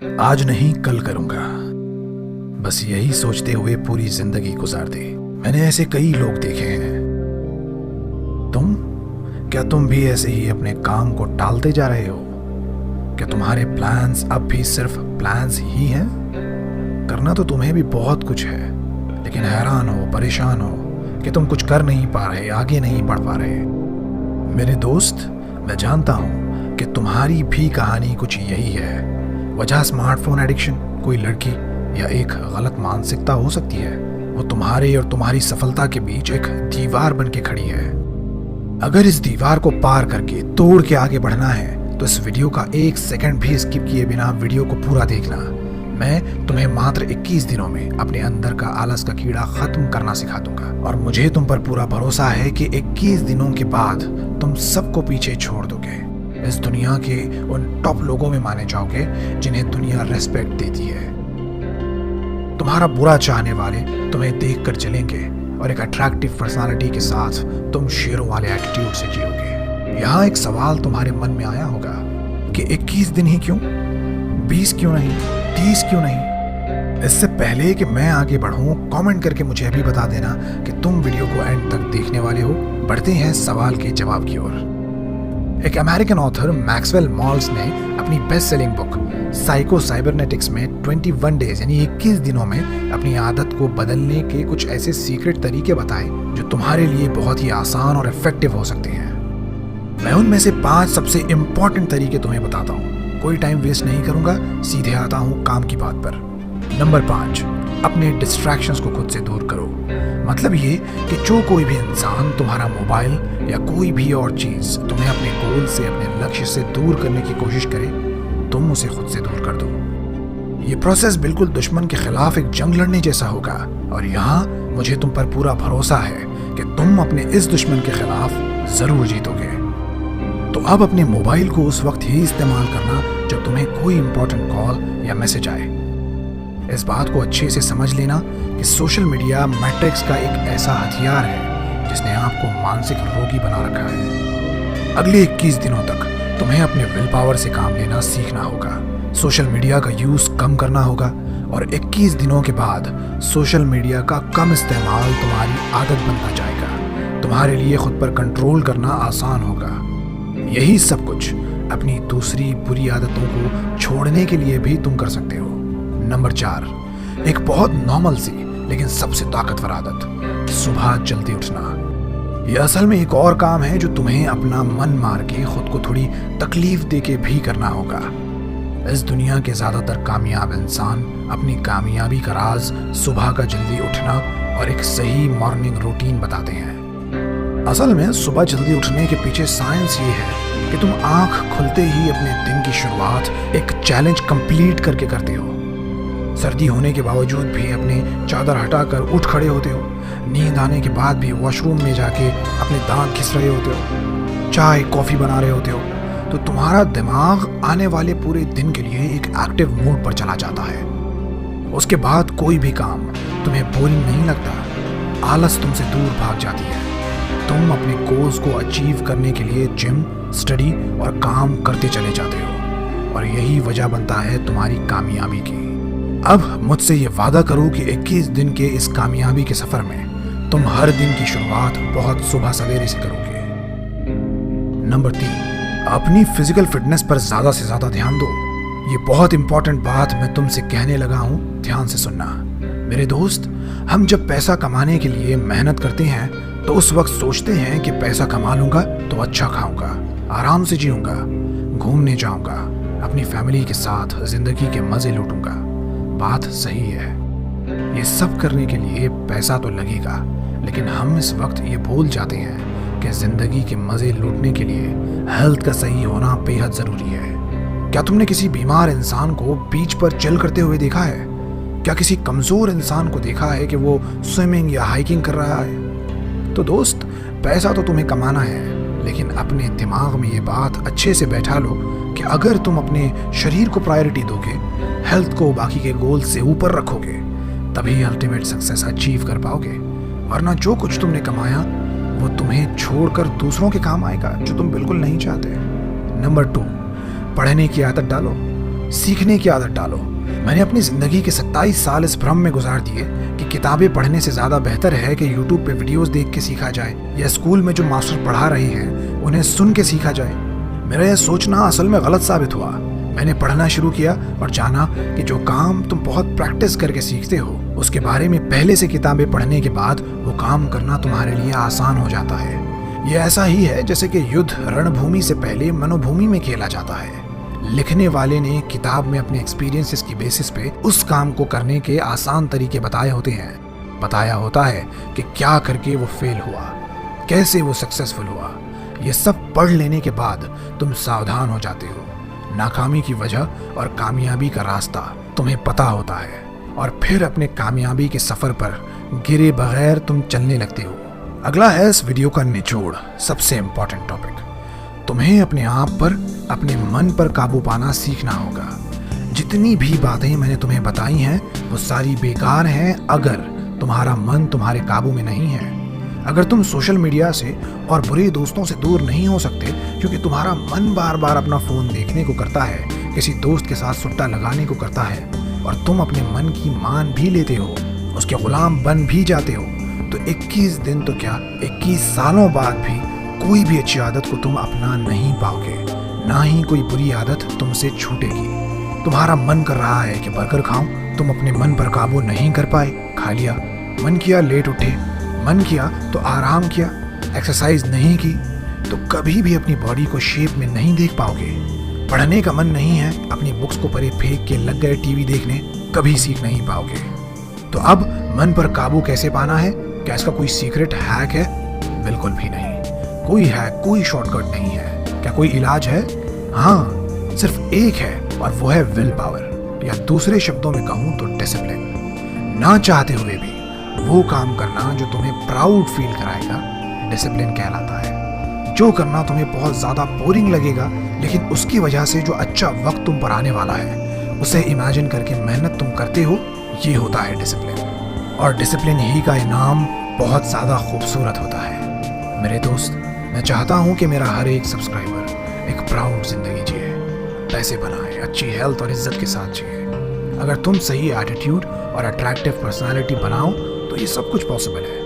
आज नहीं कल करूंगा, बस यही सोचते हुए पूरी जिंदगी गुजार दी। मैंने ऐसे कई लोग देखे हैं। क्या तुम भी ऐसे ही अपने काम को टालते जा रहे हो? क्या तुम्हारे प्लान्स अब भी सिर्फ प्लान्स ही हैं? करना तो तुम्हें भी बहुत कुछ है, लेकिन हैरान हो, परेशान हो कि तुम कुछ कर नहीं पा रहे, आगे नहीं बढ़ पा रहे। मेरे दोस्त, मैं जानता हूं कि तुम्हारी भी कहानी कुछ यही है। वजह स्मार्टफोन एडिक्शन, कोई लड़की या एक गलत मानसिकता हो सकती है। वो तुम्हारे और तुम्हारी सफलता के बीच एक दीवार बन के खड़ी है। अगर इस दीवार को पार करके तोड़ के आगे बढ़ना है तो इस वीडियो का 1 सेकंड भी स्किप किए बिना वीडियो को पूरा देखना। मैं तुम्हें मात्र 21 दिनों में अपने अंदर का आलस का कीड़ा खत्म करना सिखा दूंगा, और मुझे तुम पर पूरा भरोसा है कि 21 दिनों के बाद तुम सबको पीछे छोड़ दोगे। इस दुनिया के उन टॉप लोगों में माने जाओगे जिन्हें दुनिया रेस्पेक्ट देती है। तुम्हारा बुरा चाहने वाले तुम्हें देखकर चलेंगे और एक अट्रैक्टिव पर्सनालिटी के साथ तुम शेरों वाले एटीट्यूड से जियोगे। यहाँ एक सवाल तुम्हारे मन में आया होगा कि 21 दिन ही क्यों, 20 क्यों नहीं, 30 क्यों नहीं? इससे पहले कि मैं आगे बढ़ूं, कमेंट करके मुझे अभी बता देना कि तुम वीडियो को एंड तक देखने वाले हो। बढ़ते हैं सवाल के जवाब की ओर। एक अमेरिकन ऑथर मैक्सवेल मॉल्स ने अपनी best selling book psycho cybernetics में 21 डेज यानी 21 दिनों में अपनी आदत को बदलने के कुछ ऐसे सीक्रेट तरीके बताए जो तुम्हारे लिए बहुत ही आसान और इफेक्टिव हो सकते हैं। मैं उनमें से 5 सबसे इंपॉर्टेंट तरीके तुम्हें बताता हूँ। कोई टाइम वेस्ट नहीं करूंगा, सीधे आता हूँ काम की बात पर। नंबर 5, अपने डिस्ट्रैक्शंस को खुद से दूर करो। मतलब ये कि जो कोई भी इंसान, तुम्हारा मोबाइल या कोई भी और चीज तुम्हें अपने गोल से, अपने लक्ष्य से दूर करने की कोशिश करे, तुम उसे खुद से दूर कर दो। ये प्रोसेस बिल्कुल दुश्मन के खिलाफ एक जंग लड़ने जैसा होगा, और यहाँ मुझे तुम पर पूरा भरोसा है कि तुम अपने इस दुश्मन के खिलाफ जरूर जीतोगे। तो अब अपने मोबाइल को उस वक्त ही इस्तेमाल करना जब तुम्हें कोई इंपॉर्टेंट कॉल या मैसेज आए। इस बात को अच्छे से समझ लेना कि सोशल मीडिया मैट्रिक्स का एक ऐसा हथियार है जिसने आपको मानसिक रोगी बना रखा है। अगले 21 दिनों तक तुम्हें अपने विल पावर से काम लेना सीखना होगा। सोशल मीडिया का यूज कम करना होगा, और 21 दिनों के बाद सोशल मीडिया का कम इस्तेमाल तुम्हारी आदत बनता जाएगा। तुम्हारे लिए खुद पर कंट्रोल करना आसान होगा। यही सब कुछ अपनी दूसरी बुरी आदतों को छोड़ने के लिए भी तुम कर सकते हो। नंबर 4, एक बहुत नॉर्मल सी लेकिन सबसे ताकतवर आदत, सुबह जल्दी उठना। यह असल में एक और काम है जो तुम्हें अपना मन मार के खुद को थोड़ी तकलीफ देके भी करना होगा। इस दुनिया के ज्यादातर कामयाब इंसान अपनी कामयाबी का राज सुबह का जल्दी उठना और एक सही मॉर्निंग रूटीन बताते हैं। असल में सुबह जल्दी उठने के पीछे साइंस ये है कि तुम आंख खुलते ही अपने दिन की शुरुआत एक चैलेंज कंप्लीट करके करते हो। सर्दी होने के बावजूद भी अपने चादर हटाकर उठ खड़े होते हो। नींद आने के बाद भी वॉशरूम में जाके अपने दांत घिस रहे होते हो। चाय कॉफी बना रहे होते हो। तो तुम्हारा दिमाग आने वाले पूरे दिन के लिए एक एक्टिव मोड पर चला जाता है। उसके बाद कोई भी काम तुम्हें बोरिंग नहीं लगता। आलस तुमसे दूर भाग जाती है। तुम अपने गोल्स को अचीव करने के लिए जिम, स्टडी और काम करते चले जाते हो, और यही वजह बनता है तुम्हारी कामयाबी की। अब मुझसे ये वादा करो कि 21 दिन के इस कामयाबी के सफर में तुम हर दिन की शुरुआत बहुत सुबह सवेरे से करोगे। नंबर 3, अपनी फिजिकल फिटनेस पर ज्यादा से ज्यादा ध्यान दो। ये बहुत इंपॉर्टेंट बात मैं तुमसे कहने लगा हूँ, ध्यान से सुनना। मेरे दोस्त, हम जब पैसा कमाने के लिए मेहनत करते हैं तो उस वक्त सोचते हैं कि पैसा कमा लूंगा तो अच्छा खाऊंगा, आराम से जीऊंगा, घूमने जाऊंगा, अपनी फैमिली के साथ जिंदगी के मजे लूटूंगा। बात सही है, ये सब करने के लिए पैसा तो लगेगा, लेकिन हम इस वक्त ये भूल जाते हैं कि जिंदगी के मजे लूटने के लिए हेल्थ का सही होना बेहद जरूरी है। क्या तुमने किसी बीमार इंसान को बीच पर चिल करते हुए देखा है? क्या किसी कमजोर इंसान को देखा है कि वो स्विमिंग या हाइकिंग कर रहा है? तो दोस्त, पैसा तो तुम्हें कमाना है, लेकिन अपने दिमाग में ये बात अच्छे से बैठा लो कि अगर तुम अपने शरीर को प्रायोरिटी दोगे, हेल्थ को बाकी के गोल से ऊपर रखोगे, तभी अल्टीमेट सक्सेस अचीव कर पाओगे। वरना जो कुछ तुमने कमाया वो तुम्हें छोड़कर दूसरों के काम आएगा जो तुम बिल्कुल नहीं चाहते। नंबर 2, पढ़ने की आदत डालो। सीखने की आदत डालो। मैंने अपनी जिंदगी के 27 साल इस भ्रम में गुजार दिए कि किताबें पढ़ने से ज्यादा बेहतर है कि यूट्यूब पे वीडियोस देख के सीखा जाए या स्कूल में जो मास्टर पढ़ा रहे हैं उन्हें सुन के सीखा जाए। मेरा यह सोचना असल में गलत साबित हुआ। मैंने पढ़ना शुरू किया और जाना कि जो काम तुम बहुत प्रैक्टिस करके सीखते हो उसके बारे में पहले से किताबें पढ़ने के बाद वो काम करना तुम्हारे लिए आसान हो जाता है। ये ऐसा ही है जैसे कि युद्ध रणभूमि से पहले मनोभूमि में खेला जाता है। लिखने वाले ने किताब में अपने एक्सपीरियंसेस की बेसिस पे उस काम को करने के आसान तरीके बताए होते हैं। बताया होता है कि क्या करके वो फेल हुआ, कैसे वो सक्सेसफुल हुआ। ये सब पढ़ लेने के बाद तुम सावधान हो जाते हो। नाकामी की वजह और कामयाबी का रास्ता तुम्हें पता होता है और फिर अपने कामयाबी के सफर पर गिरे बगैर तुम चलने लगते हो। अगला है इस वीडियो का निचोड़, सबसे इम्पोर्टेंट टॉपिक। तुम्हें अपने आप पर, अपने मन पर काबू पाना सीखना होगा। जितनी भी बातें मैंने तुम्हें बताई हैं वो सारी बेकार हैं अगर तुम्हारा मन तुम्हारे काबू में नहीं है। अगर तुम सोशल मीडिया से और बुरे दोस्तों से दूर नहीं हो सकते क्योंकि तुम्हारा मन बार बार अपना फोन देखने को करता है, किसी दोस्त के साथ सुट्टा लगाने को करता है और तुम अपने मन की मान भी लेते हो, उसके गुलाम बन भी जाते हो, तो 21 दिन तो क्या 21 सालों बाद भी कोई भी अच्छी आदत को तुम अपना नहीं पाओगे, ना ही कोई बुरी आदत तुमसे छूटेगी। तुम्हारा मन कर रहा है कि बर्गर खाऊं, तुम अपने मन पर काबू नहीं कर पाए, खा लिया। मन किया लेट उठे, मन किया तो आराम किया, एक्सरसाइज नहीं की तो कभी भी अपनी बॉडी को शेप में नहीं देख पाओगे। पढ़ने का मन नहीं है, अपनी बुक्स को परे फेंक के लग गए टीवी देखने, कभी सीख नहीं पाओगे। तो अब मन पर काबू कैसे पाना है? क्या इसका कोई सीक्रेट हैक है? बिल्कुल भी नहीं। कोई हैक, कोई शॉर्टकट नहीं है। क्या कोई इलाज है? हाँ, सिर्फ एक है और वो है विल पावर, या दूसरे शब्दों में कहूं तो डिसिप्लिन। ना चाहते हुए भी वो काम करना जो तुम्हें प्राउड फील कराएगा डिसिप्लिन कहलाता है। जो करना तुम्हें बहुत ज्यादा बोरिंग लगेगा लेकिन उसकी वजह से जो अच्छा वक्त तुम पर आने वाला है उसे इमेजिन करके मेहनत तुम करते हो, ये होता है डिसिप्लिन। और डिसिप्लिन ही का इनाम बहुत ज्यादा खूबसूरत होता है। मेरे दोस्त, मैं चाहता हूं कि मेरा हर एक सब्सक्राइबर एक प्राउड जिंदगी जिए, पैसे बनाए, अच्छी हेल्थ और इज्जत के साथ जिए। अगर तुम सही एटीट्यूड और अट्रैक्टिव पर्सनालिटी बनाओ तो ये सब कुछ पॉसिबल है।